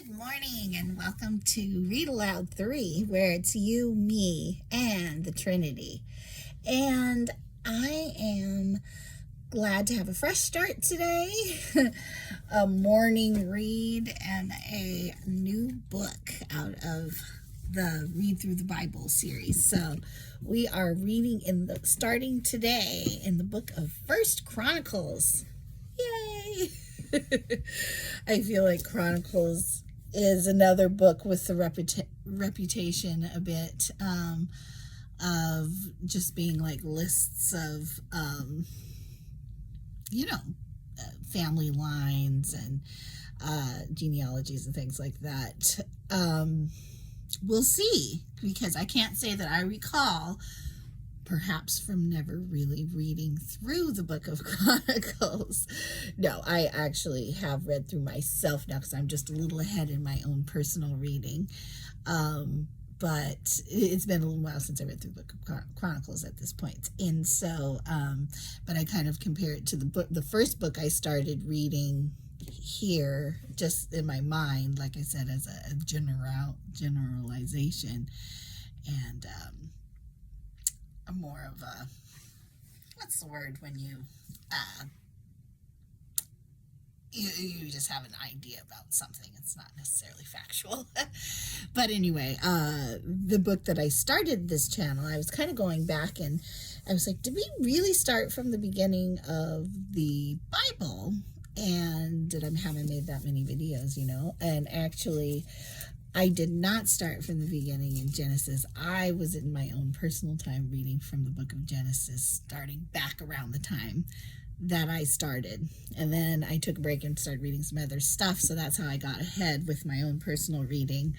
Good morning and welcome to Read Aloud 3, where it's you, me, and the Trinity. And I am glad to have a fresh start today, a morning read, and a new book out of the Read Through the Bible series. So we are starting today in the book of First Chronicles. Yay! I feel like Chronicles is another book with the reputation a bit of just being like lists of, family lines and genealogies and things like that. We'll see, because I can't say that I recall, perhaps from never really reading through the book of Chronicles. No, I actually have read through myself now because I'm just a little ahead in my own personal reading. But it's been a little while since I read through the book of Chronicles at this point. And so, but I kind of compare it to the first book I started reading here, just in my mind, like I said, as a generalization. And, more of a, what's the word when you just have an idea about something. It's not necessarily factual. But anyway, the book that I started this channel, I was kind of going back and I was like, did we really start from the beginning of the Bible? And haven't made that many videos, and actually I did not start from the beginning in Genesis. I was in my own personal time reading from the book of Genesis, starting back around the time that I started. And then I took a break and started reading some other stuff. So that's how I got ahead with my own personal reading.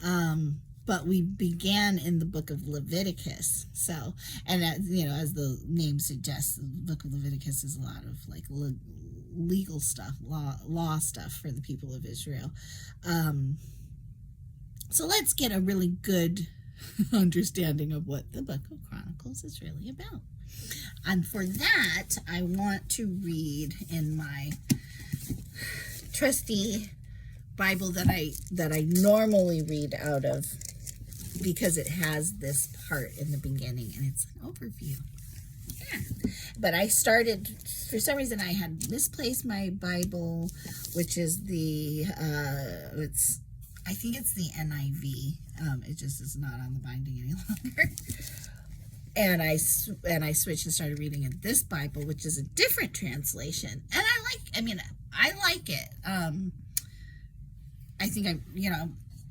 But we began in the book of Leviticus. So, and as the name suggests, the book of Leviticus is a lot of like legal stuff, law stuff for the people of Israel. So let's get a really good understanding of what the book of Chronicles is really about. And for that, I want to read in my trusty Bible that I normally read out of, because it has this part in the beginning and it's an overview. Yeah. But I started, for some reason I had misplaced my Bible, which is I think it's the NIV. It just is not on the binding any longer. And I switched and started reading in this Bible, which is a different translation. And I like it. I think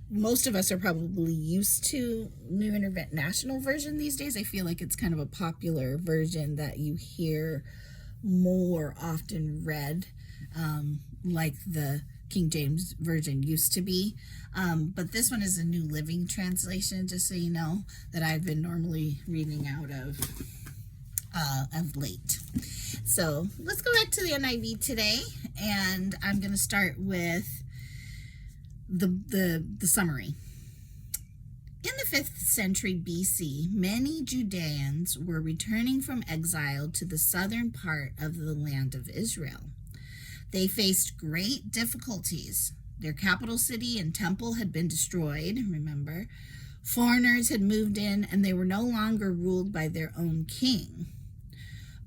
most of us are probably used to New International Version these days. I feel like it's kind of a popular version that you hear more often read, like the King James Version used to be. But this one is a New Living Translation, just so you know, that I've been normally reading out of late. So let's go back to the NIV today, and I'm going to start with the summary. In the 5th century BC, many Judeans were returning from exile to the southern part of the land of Israel. They faced great difficulties. Their capital city and temple had been destroyed, remember. Foreigners had moved in, and they were no longer ruled by their own king.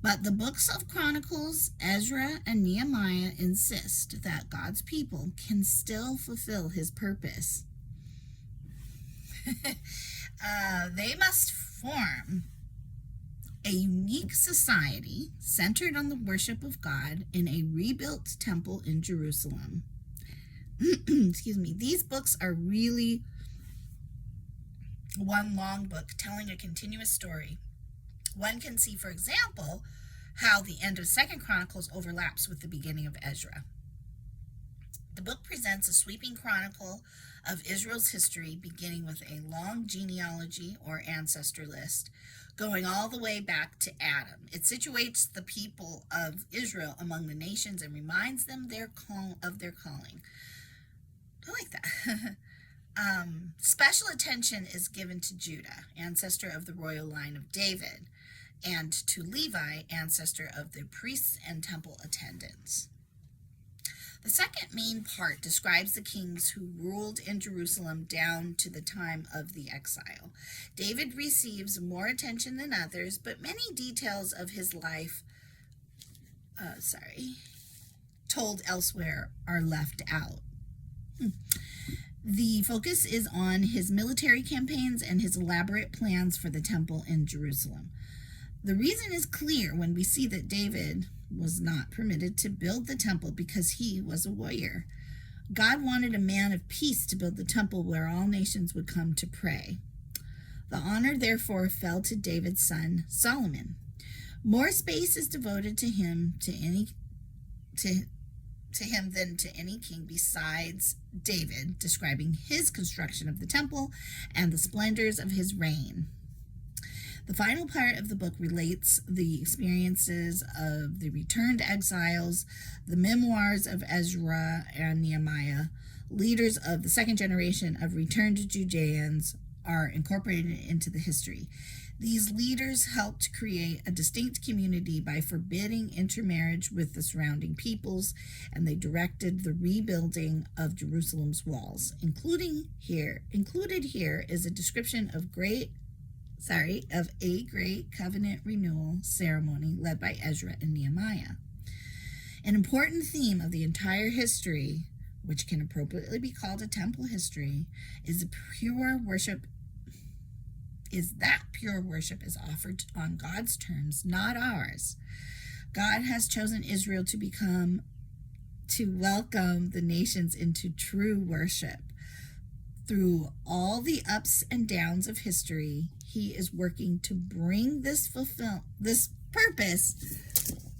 But the books of Chronicles, Ezra, and Nehemiah insist that God's people can still fulfill his purpose. They must form a unique society centered on the worship of God in a rebuilt temple in Jerusalem. Excuse me. These books are really one long book telling a continuous story. One can see, for example, how the end of 2nd Chronicles overlaps with the beginning of Ezra. The book presents a sweeping chronicle of Israel's history, beginning with a long genealogy or ancestor list, going all the way back to Adam. It situates the people of Israel among the nations and reminds them of their calling. I like that. Special attention is given to Judah, ancestor of the royal line of David, and to Levi, ancestor of the priests and temple attendants. The second main part describes the kings who ruled in Jerusalem down to the time of the exile. David receives more attention than others, but many details of his life, told elsewhere are left out. The focus is on his military campaigns and his elaborate plans for the temple in Jerusalem. The reason is clear when we see that David was not permitted to build the temple because he was a warrior. God wanted a man of peace to build the temple where all nations would come to pray. The honor, therefore, fell to David's son, Solomon. More space is devoted to him than to any king besides David, describing his construction of the temple and the splendors of his reign. The final part of the book relates the experiences of the returned exiles, the memoirs of Ezra and Nehemiah. Leaders of the second generation of returned Judeans are incorporated into the history. These leaders helped create a distinct community by forbidding intermarriage with the surrounding peoples, and they directed the rebuilding of Jerusalem's walls. Included here is a description of a great covenant renewal ceremony led by Ezra and Nehemiah. An important theme of the entire history, which can appropriately be called a temple history, is that pure worship is offered on God's terms, not ours. God has chosen Israel to welcome the nations into true worship. Through all the ups and downs of history, he is working to bring this purpose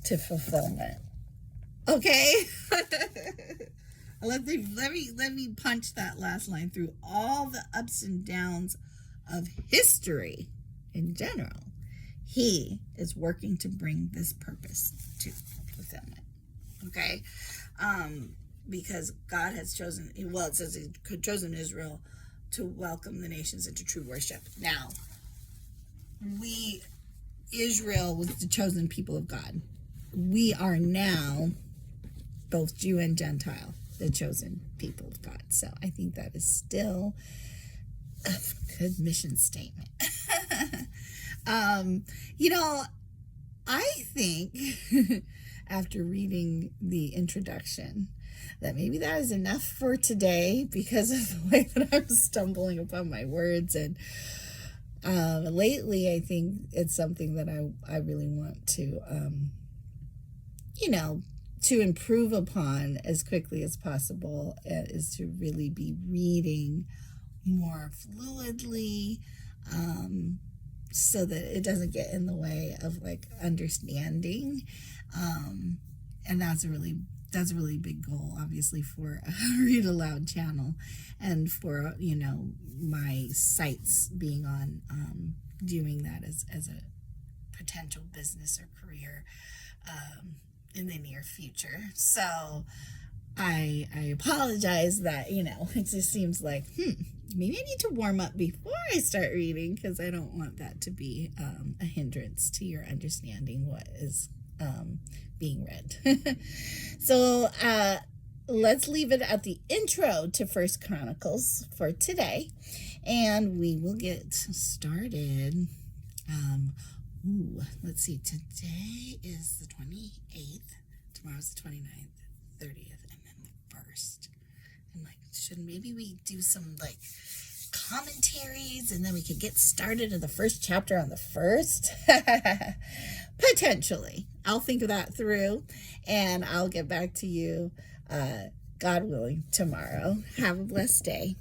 to fulfillment. Okay? Let me punch that last line. Through all the ups and downs of history in general, he is working to bring this purpose to fulfillment. Okay? Because God has chosen, it says he had chosen Israel to welcome the nations into true worship. Now, Israel was the chosen people of God. We are now, both Jew and Gentile, the chosen people of God. So I think that is still a good mission statement. I think after reading the introduction, that maybe that is enough for today because of the way that I'm stumbling upon my words. And lately, I think it's something that I really want to, to improve upon as quickly as possible, is to really be reading more fluidly, so that it doesn't get in the way of understanding. And that's a really big goal, obviously, for a Read Aloud channel, and for my sites being on doing that as a potential business or career in the near future. So I apologize that it just seems like maybe I need to warm up before I start reading, because I don't want that to be a hindrance to your understanding what is being read. So let's leave it at the intro to First Chronicles for today, and we will get started. Let's see, today is the 28th, tomorrow's the 29th, 30th, and then the 1st. And should maybe we do some commentaries, and then we could get started in the first chapter on the 1st? Potentially. I'll think of that through, and I'll get back to you, God willing, tomorrow. Have a blessed day.